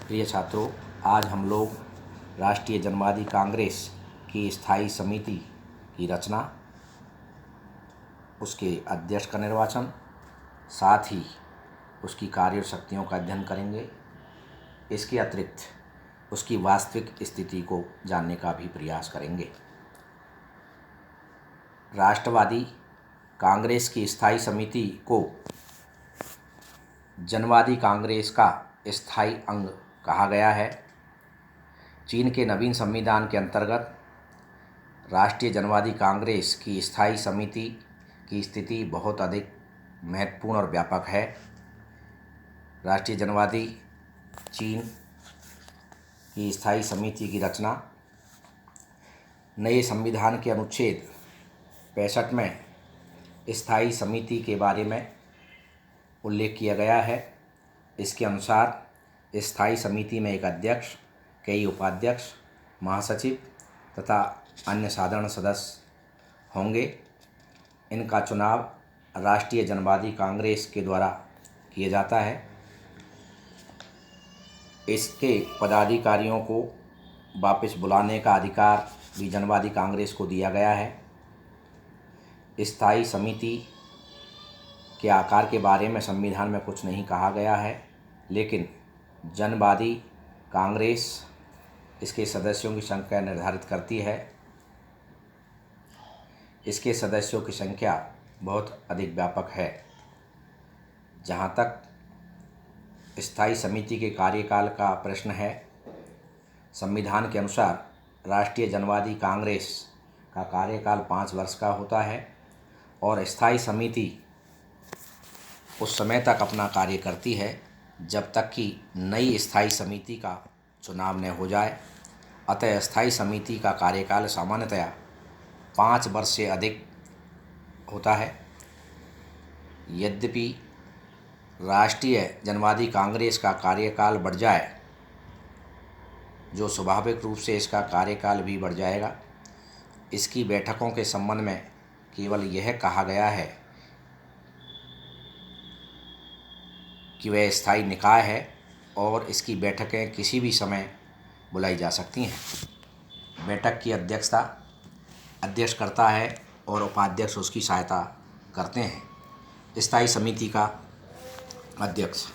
प्रिय छात्रों, आज हम लोग राष्ट्रीय जनवादी कांग्रेस की स्थायी समिति की रचना, उसके अध्यक्ष का निर्वाचन, साथ ही उसकी कार्य शक्तियों का अध्ययन करेंगे। इसके अतिरिक्त उसकी वास्तविक स्थिति को जानने का भी प्रयास करेंगे। राष्ट्रवादी कांग्रेस की स्थायी समिति को जनवादी कांग्रेस का स्थायी अंग कहा गया है। चीन के नवीन संविधान के अंतर्गत राष्ट्रीय जनवादी कांग्रेस की स्थायी समिति की स्थिति बहुत अधिक महत्वपूर्ण और व्यापक है। राष्ट्रीय जनवादी चीन की स्थायी समिति की रचना नए संविधान के अनुच्छेद 65 में स्थायी समिति के बारे में उल्लेख किया गया है। इसके अनुसार स्थायी समिति में एक अध्यक्ष, कई उपाध्यक्ष, महासचिव तथा अन्य साधारण सदस्य होंगे। इनका चुनाव राष्ट्रीय जनवादी कांग्रेस के द्वारा किया जाता है। इसके पदाधिकारियों को वापस बुलाने का अधिकार भी जनवादी कांग्रेस को दिया गया है। स्थायी समिति के आकार के बारे में संविधान में कुछ नहीं कहा गया है, लेकिन जनवादी कांग्रेस इसके सदस्यों की संख्या निर्धारित करती है। इसके सदस्यों की संख्या बहुत अधिक व्यापक है। जहाँ तक स्थायी समिति के कार्यकाल का प्रश्न है, संविधान के अनुसार राष्ट्रीय जनवादी कांग्रेस का कार्यकाल 5 वर्ष का होता है और स्थायी समिति उस समय तक अपना कार्य करती है जब तक कि नई स्थायी समिति का चुनाव न हो जाए। अतः स्थायी समिति का कार्यकाल सामान्यतया 5 वर्ष से अधिक होता है। यद्यपि राष्ट्रीय जनवादी कांग्रेस का कार्यकाल बढ़ जाए, जो स्वाभाविक रूप से इसका कार्यकाल भी बढ़ जाएगा, इसकी बैठकों के संबंध में केवल यह कहा गया है कि वह स्थायी निकाय है और इसकी बैठकें किसी भी समय बुलाई जा सकती हैं। बैठक की अध्यक्षता अध्यक्ष करता है और उपाध्यक्ष उसकी सहायता करते हैं। स्थायी समिति का अध्यक्ष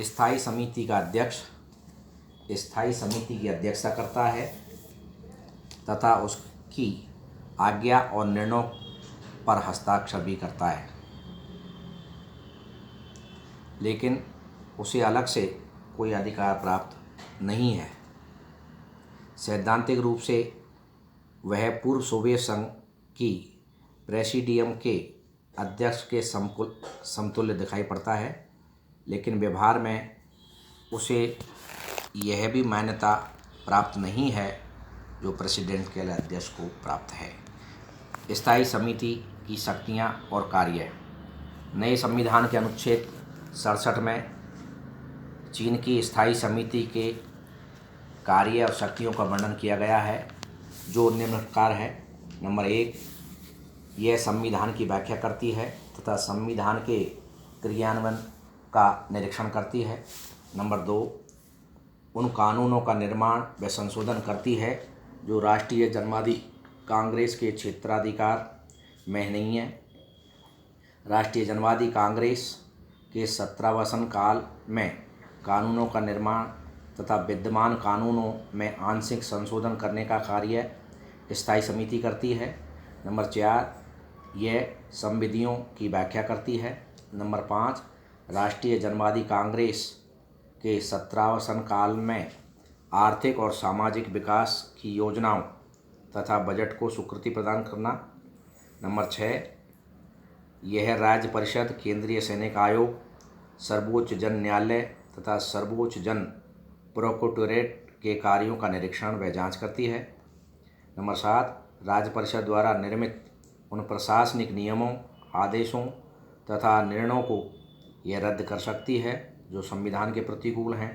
स्थायी समिति का अध्यक्ष स्थायी समिति की अध्यक्षता करता है तथा उसकी आज्ञा और निर्णयों पर हस्ताक्षर भी करता है, लेकिन उसे अलग से कोई अधिकार प्राप्त नहीं है। सैद्धांतिक रूप से वह पूर्व सोवियत संघ की प्रेसिडियम के अध्यक्ष के समतुल्य दिखाई पड़ता है, लेकिन व्यवहार में उसे यह भी मान्यता प्राप्त नहीं है जो प्रेसिडेंट के अध्यक्ष को प्राप्त है। स्थायी समिति की शक्तियाँ और कार्य। नए संविधान के अनुच्छेद 67 में चीन की स्थायी समिति के कार्य और शक्तियों का वर्णन किया गया है, जो निम्न प्रकार है। नंबर 1, यह संविधान की व्याख्या करती है तथा संविधान के क्रियान्वयन का निरीक्षण करती है। नंबर 2, उन कानूनों का निर्माण व संशोधन करती है जो राष्ट्रीय जनवादी कांग्रेस के क्षेत्राधिकार में नहीं है। राष्ट्रीय जनवादी कांग्रेस के 17वें काल में कानूनों का निर्माण तथा विद्यमान कानूनों में आंशिक संशोधन करने का कार्य स्थायी समिति करती है। नंबर 4, यह संविधियों की व्याख्या करती है। नंबर 5, राष्ट्रीय जनवादी कांग्रेस के 17वें काल में आर्थिक और सामाजिक विकास की योजनाओं तथा बजट को स्वीकृति प्रदान करना। नंबर 6, यह राज्य परिषद, केंद्रीय सैनिक आयोग, सर्वोच्च जन न्यायालय तथा सर्वोच्च जन प्रोक्योरेट के कार्यों का निरीक्षण व जांच करती है। नंबर 7, राज्य परिषद द्वारा निर्मित उन प्रशासनिक नियमों, आदेशों तथा निर्णयों को यह रद्द कर सकती है जो संविधान के प्रतिकूल हैं।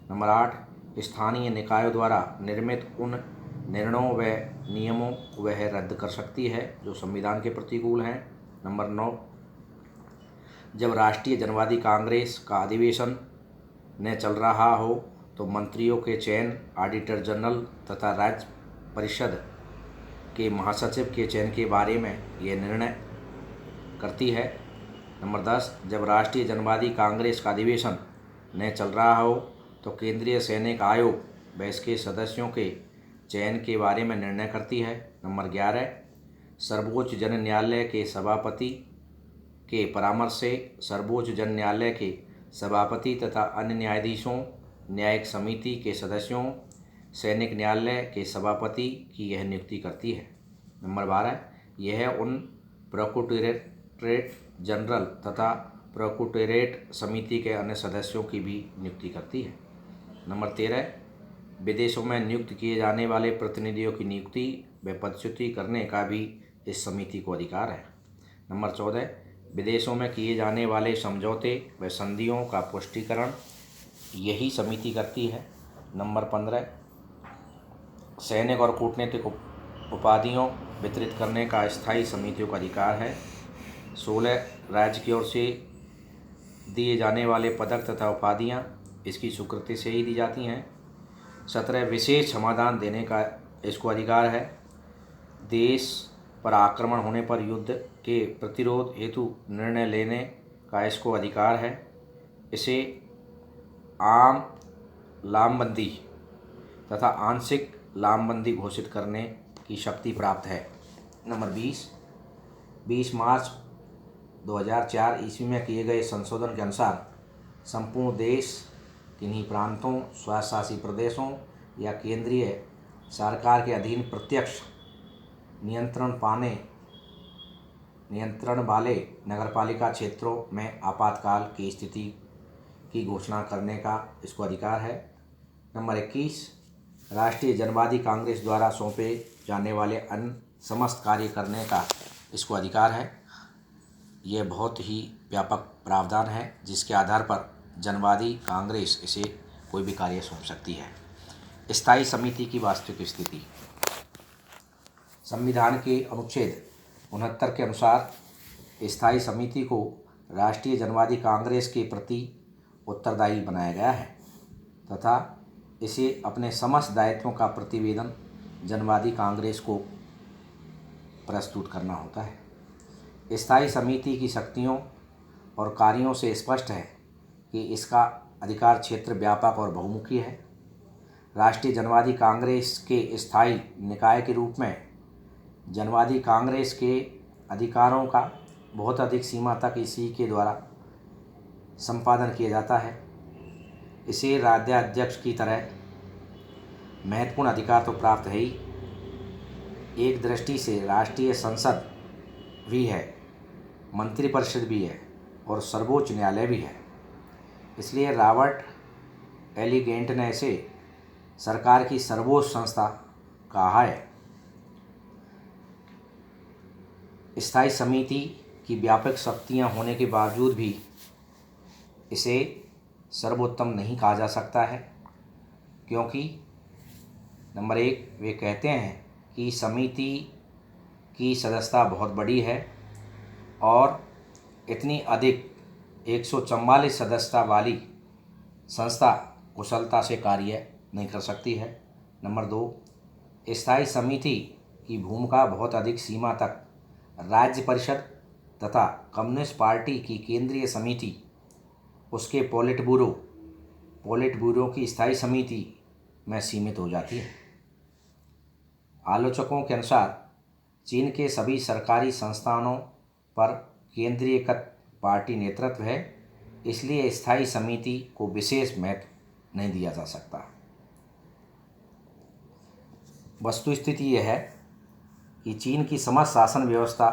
नंबर 8, स्थानीय निकायों द्वारा निर्मित उन निर्णयों व नियमों को वह रद्द कर सकती है जो संविधान के प्रतिकूल हैं। नंबर 9, जब राष्ट्रीय जनवादी कांग्रेस का अधिवेशन न चल रहा हो तो मंत्रियों के चयन, ऑडिटर जनरल तथा राज्य परिषद के महासचिव के चयन के बारे में यह निर्णय करती है। नंबर 10, जब राष्ट्रीय जनवादी कांग्रेस का अधिवेशन न चल रहा हो तो केंद्रीय सैनिक आयोग व इसके सदस्यों के चयन के बारे में निर्णय करती है। नंबर 11, सर्वोच्च जन न्यायालय के सभापति के परामर्श से सर्वोच्च जन न्यायालय के सभापति तथा अन्य न्यायाधीशों, न्यायिक समिति के सदस्यों, सैनिक न्यायालय के सभापति की यह नियुक्ति करती है। नंबर 12, यह उन प्रोक्यूटरेट जनरल तथा प्रोक्यूटरेट समिति के अन्य सदस्यों की भी नियुक्ति करती है। नंबर 13, विदेशों में नियुक्त किए जाने वाले प्रतिनिधियों की नियुक्ति व पदच्युति करने का भी इस समिति को अधिकार है। नंबर 14, विदेशों में किए जाने वाले समझौते व संधियों का पुष्टिकरण यही समिति करती है। नंबर 15, सैनिक और कूटनीतिक उपाधियों वितरित करने का स्थायी समितियों का अधिकार है। 16, राज्य की ओर से दिए जाने वाले पदक तथा उपाधियाँ इसकी स्वीकृति से ही दी जाती हैं। 17, विशेष क्षमादान देने का इसको अधिकार है। देश पर आक्रमण होने पर युद्ध के प्रतिरोध हेतु निर्णय लेने का इसको अधिकार है। इसे आम लामबंदी तथा आंशिक लामबंदी घोषित करने की शक्ति प्राप्त है। नंबर 20 मार्च 2004 ईस्वी में किए गए संशोधन के अनुसार संपूर्ण देश किन्हीं प्रांतों, स्वशासी प्रदेशों या केंद्रीय सरकार के अधीन प्रत्यक्ष नियंत्रण वाले नगरपालिका क्षेत्रों में आपातकाल की स्थिति की घोषणा करने का इसको अधिकार है। नंबर 21, राष्ट्रीय जनवादी कांग्रेस द्वारा सौंपे जाने वाले अन्य समस्त कार्य करने का इसको अधिकार है। यह बहुत ही व्यापक प्रावधान है जिसके आधार पर जनवादी कांग्रेस इसे कोई भी कार्य सौंप सकती है। स्थायी समिति की वास्तविक स्थिति। संविधान के अनुच्छेद 69 के अनुसार स्थायी समिति को राष्ट्रीय जनवादी कांग्रेस के प्रति उत्तरदायी बनाया गया है तथा इसे अपने समस्त दायित्वों का प्रतिवेदन जनवादी कांग्रेस को प्रस्तुत करना होता है। स्थायी समिति की शक्तियों और कार्यों से स्पष्ट है कि इसका अधिकार क्षेत्र व्यापक और बहुमुखी है। राष्ट्रीय जनवादी कांग्रेस के स्थायी निकाय के रूप में जनवादी कांग्रेस के अधिकारों का बहुत अधिक सीमा तक इसी के द्वारा संपादन किया जाता है। इसे राज्याध्यक्ष की तरह महत्वपूर्ण अधिकार तो प्राप्त है ही, एक दृष्टि से राष्ट्रीय संसद भी है, मंत्रिपरिषद भी है और सर्वोच्च न्यायालय भी है। इसलिए रॉबर्ट एलिगेंट ने इसे सरकार की सर्वोच्च संस्था कहा है। स्थायी समिति की व्यापक शक्तियां होने के बावजूद भी इसे सर्वोत्तम नहीं कहा जा सकता है, क्योंकि नंबर 1, वे कहते हैं कि समिति की सदस्यता बहुत बड़ी है और इतनी अधिक 144 सदस्यता वाली संस्था कुशलता से कार्य नहीं कर सकती है। नंबर 2, स्थायी समिति की भूमिका बहुत अधिक सीमा तक राज्य परिषद तथा कम्युनिस्ट पार्टी की केंद्रीय समिति, उसके पोलिट ब्यूरो की स्थायी समिति में सीमित हो जाती है। आलोचकों के अनुसार चीन के सभी सरकारी संस्थानों पर केंद्रीयकृत पार्टी नेतृत्व है, इसलिए स्थायी समिति को विशेष महत्व नहीं दिया जा सकता। वस्तुस्थिति यह है कि चीन की समस्त शासन व्यवस्था